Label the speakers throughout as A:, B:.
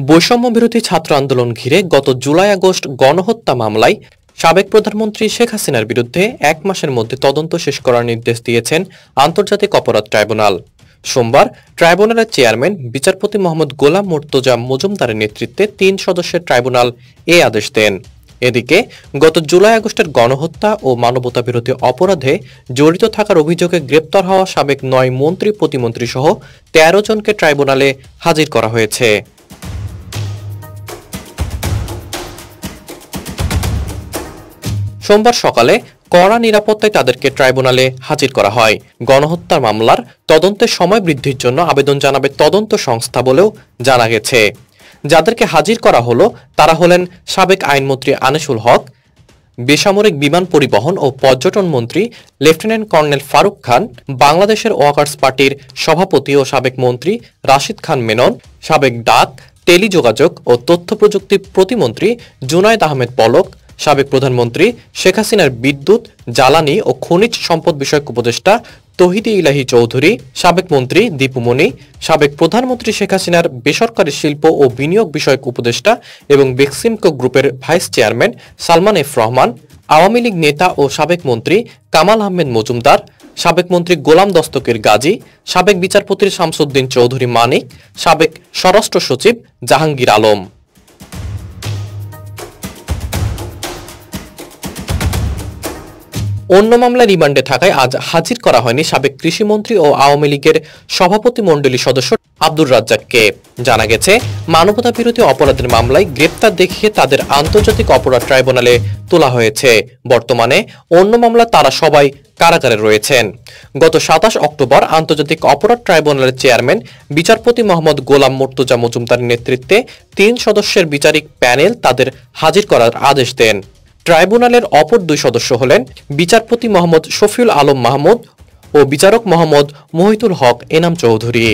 A: বৈষম্য বিরোধী ছাত্র আন্দোলন ঘিরে গত জুলাই আগস্ট গণহত্যা মামলায় সাবেক প্রধানমন্ত্রী শেখ হাসিনার বিরুদ্ধে ১ মাসের মধ্যে তদন্ত শেষ করার নির্দেশ দিয়েছেন আন্তর্জাতিক অপরাধ ট্রাইব্যুনাল। সোমবার ট্রাইব্যুনালের চেয়ারম্যান বিচারপতি মোহাম্মদ গোলাম মুর্তজা মজুমদারের নেতৃত্বে ৩ সদস্যের ট্রাইব্যুনাল এ আদেশ দেন। এদিকে গত জুলাই আগস্টের গণহত্যা ও মানবতাবিরোধী অপরাধে জড়িত থাকার অভিযোগে গ্রেপ্তার হওয়া সাবেক ৯ মন্ত্রী প্রতিমন্ত্রী সহ ১৩ জনকে ট্রাইব্যুনালে হাজির করা হয়েছে। সোমবার সকালে কড়া নিরাপত্তায় তাদেরকে ট্রাইব্যুনালে হাজির করা হয়। গণহত্যার মামলার তদন্তের সময় বৃদ্ধির জন্য আবেদন জানাবে তদন্ত সংস্থা বলেও জানা গেছে। যাদেরকে হাজির করা হলো তারা হলেন সাবেক আইনমন্ত্রী আনিসুল হক, বেসামরিক বিমান পরিবহন ও পর্যটন মন্ত্রী লেফটেন্যান্ট কর্নেল ফারুক খান, বাংলাদেশের ওয়ার্কার্স পার্টির সভাপতি ও সাবেক মন্ত্রী রাশিদ খান মেনন, সাবেক ডাক, টেলিযোগাযোগ ও তথ্য প্রযুক্তি প্রতিমন্ত্রী জুনায়েদ আহমেদ পলক, সাবেক প্রধানমন্ত্রী শেখ হাসিনার বিদ্যুৎ, জ্বালানি ও খনিজ সম্পদ বিষয়ক উপদেষ্টা তৌহিদি ইলাহি চৌধুরী, সাবেক মন্ত্রী দীপু মনি, সাবেক প্রধানমন্ত্রী শেখ হাসিনার বেসরকারি শিল্প ও বিনিয়োগ বিষয়ক উপদেষ্টা এবং বেক্সিমকো গ্রুপের vice chairman Salman F Rahman, Awami League নেতা ও সাবেক মন্ত্রী কামাল আহমেদ মজুমদার, সাবেক মন্ত্রী গোলাম দস্তগীর গাজী, সাবেক বিচারপতি শামসুদ্দিন চৌধুরী মানিক, সাবেক স্বরাষ্ট্র সচিব জাহাঙ্গীর আলম। অন্য মামলায় রিমান্ডে থাকায় আজ হাজির করা হয়নি সাবেক কৃষিমন্ত্রী ও আওয়ামী লীগের সভাপতি মণ্ডলী সদস্য আব্দুর রাজ্জাককে। জানা গেছে, মানবতা বিরোধী অপরাধের মামলায় গ্রেপ্তার দেখিয়ে তাদের আন্তর্জাতিক অপরাধ ট্রাইব্যুনালে তোলা হয়েছে। বর্তমানে অন্য মামলা তারা সবাই কারাগারে রয়েছেন। গত ২৭ অক্টোবর আন্তর্জাতিক অপরাধ ট্রাইব্যুনালের চেয়ারম্যান বিচারপতি মোহাম্মদ গোলাম মুর্তজা মজুমদারের নেতৃত্বে ৩ সদস্যের বিচারিক প্যানেল তাদের হাজির করার আদেশ দেন। ট্রাইব্যুনালের অপর ২ সদস্য হলেন বিচারপতি মোহাম্মদ শফিউল আলম মাহমুদ ও বিচারক মোহাম্মদ মহিতুল হক এনাম চৌধুরী।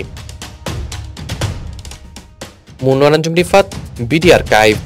A: মুন্নার আঞ্জুম রিফাত, বিডি আর্কাইভ।